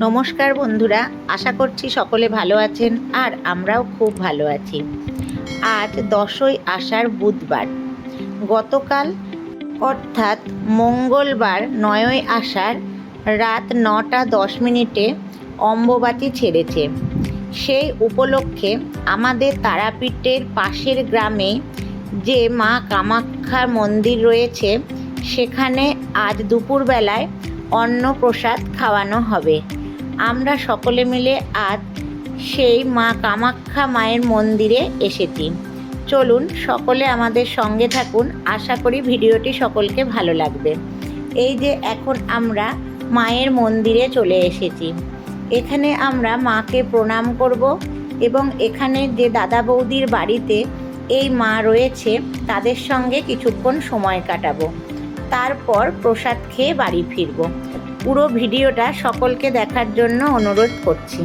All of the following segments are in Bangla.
নমস্কার বন্ধুরা, আশা করছি সকলে ভালো আছেন আর আমরাও খুব ভালো আছি। আজ 10ই আষাঢ় বুধবার। গতকাল অর্থাৎ মঙ্গলবার 9ই আষাঢ় রাত 9:10 অম্বুবাচী ছেড়েছে। সেই উপলক্ষে আমাদের তারাপীঠের পাশের গ্রামে যে মা কামাখ্যার মন্দির রয়েছে সেখানে আজ দুপুরবেলায় অন্নপ্রসাদ খাওয়ানো হবে। আমরা সকলে মিলে আজ সেই মা কামাখ্যা মায়ের মন্দিরে এসেছি। চলুন সকলে আমাদের সঙ্গে থাকুন, আশা করি ভিডিওটি সকলকে ভালো লাগবে। এই যে এখন আমরা মায়ের মন্দিরে চলে এসেছি। এখানে আমরা মাকে প্রণাম করব এবং এখানে যে দাদা বৌদির বাড়িতে এই মা রয়েছে তাদের সঙ্গে কিছুক্ষণ সময় কাটাবো, তারপর প্রসাদ খেয়ে বাড়ি ফিরব। পুরো ভিডিওটা সকলকে দেখার জন্য অনুরোধ করছি।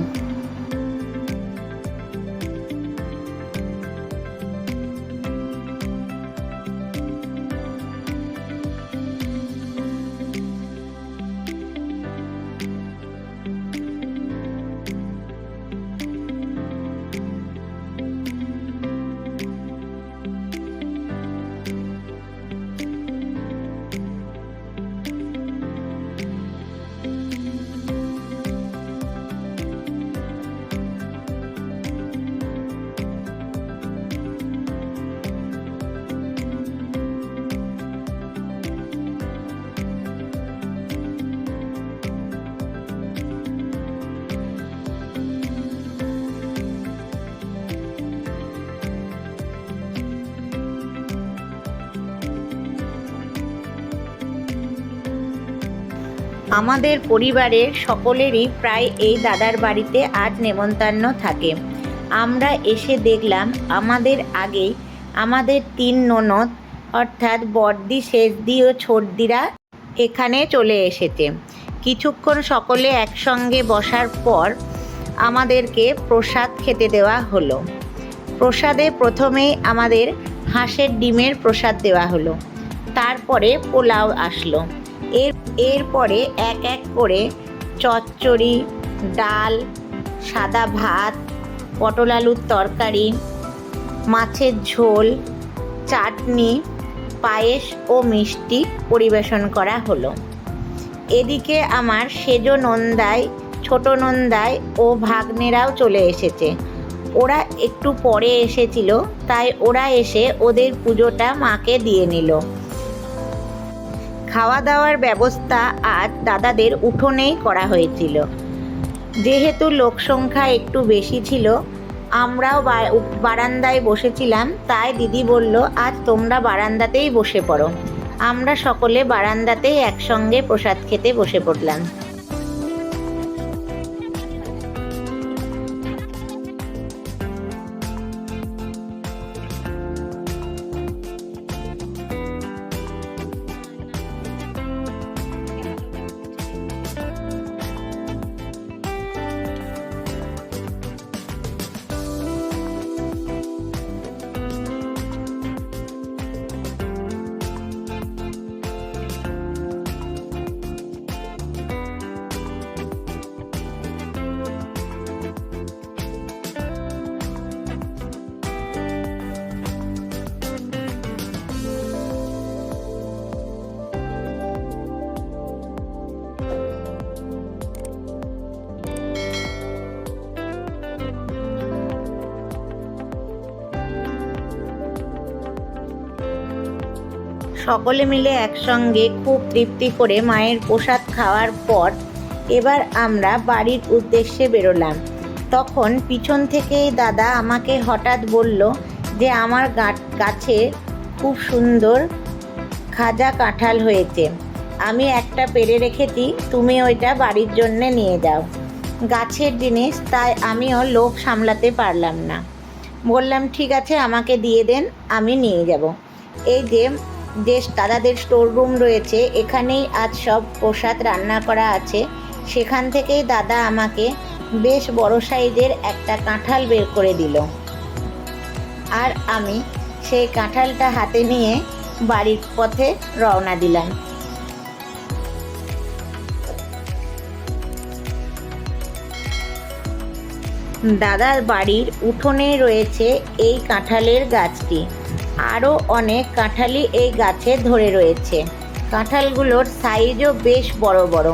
আমাদের পরিবারের সকলেরই প্রায় এই দাদার বাড়িতে আজ নেমন্তন্ন থাকে। আমরা এসে দেখলাম আমাদের আগেই আমাদের 3 ননদ অর্থাৎ বড়দি, শেষদি ও ছোটদিরা এখানে চলে এসেছে। কিছুক্ষণ সকলে একসঙ্গে বসার পর আমাদেরকে প্রসাদ খেতে দেওয়া হলো। প্রসাদে প্রথমেই আমাদের হাঁসের ডিমের প্রসাদ দেওয়া হলো, তারপরে পোলাও আসলো। এরপরে এক এক করে চচ্চড়ি, ডাল, সাদা ভাত, পটল আলুর তরকারি, মাছের ঝোল, চাটনি, পায়েস ও মিষ্টি পরিবেশন করা হলো। এদিকে আমার সেজ নন্দাই, ছোট নন্দাই ও ভাগ্নেরাও চলে এসেছে। ওরা একটু পরে এসেছিল, তাই ওরা এসে ওদের পুজোটা মাকে দিয়ে নিল। খাওয়া দাওয়ার ব্যবস্থা আজ দাদাদের উঠোনেই করা হয়েছিল। যেহেতু লোক সংখ্যা একটু বেশি ছিল, আমরাও বারান্দায় বসেছিলাম, তাই দিদি বলল আজ তোমরা বারান্দাতেই বসে পড়ো। আমরা সকলে বারান্দাতেই একসঙ্গে প্রসাদ খেতে বসে পড়লাম। সকলে মিলে একসঙ্গে খুব তৃপ্তি করে মায়ের প্রসাদ খাওয়ার পর এবার আমরা বাড়ির উদ্দেশ্যে বেরোলাম। তখন পিছন থেকেই দাদা আমাকে হঠাৎ বলল যে আমার গাছে খুব সুন্দর খাজা কাঁঠাল হয়েছে, আমি একটা পেড়ে রেখেছি, তুমি ওইটা বাড়ির জন্যে নিয়ে যাও। গাছের জিনিস, তাই আমিও লোভ সামলাতে পারলাম না, বললাম ঠিক আছে আমাকে দিয়ে দেন, আমি নিয়ে যাব। এই যে দাদাদের স্টোর রুম রয়েছে, এখানেই আজ সব প্রসাদ রান্না করা আছে। সেখান থেকেই দাদা আমাকে বেশ বড় সাইজের একটা কাঁঠাল বের করে দিল, আর আমি সেই কাঁঠালটা হাতে নিয়ে বাড়ির পথে রওনা দিলাম। দাদার বাড়ির উঠোনে রয়েছে এই কাঁঠালের গাছটি। আরও অনেক কাঁঠালই এই গাছে ধরে রয়েছে। কাঁঠালগুলোর সাইজও বেশ বড় বড়।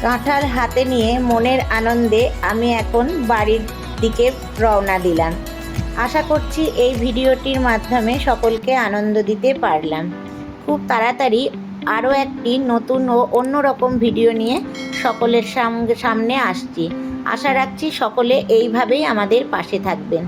কাঁঠাল হাতে নিয়ে মনের আনন্দে আমি এখন বাড়ির দিকে রওনা দিলাম। আশা করছি এই ভিডিওটির মাধ্যমে সকলকে আনন্দ দিতে পারলাম। খুব তাড়াতাড়ি আরও একটি নতুন ও অন্যরকম ভিডিও নিয়ে সকলের সামনে আসছি। আশা রাখছি সকলে এইভাবেই আমাদের পাশে থাকবেন।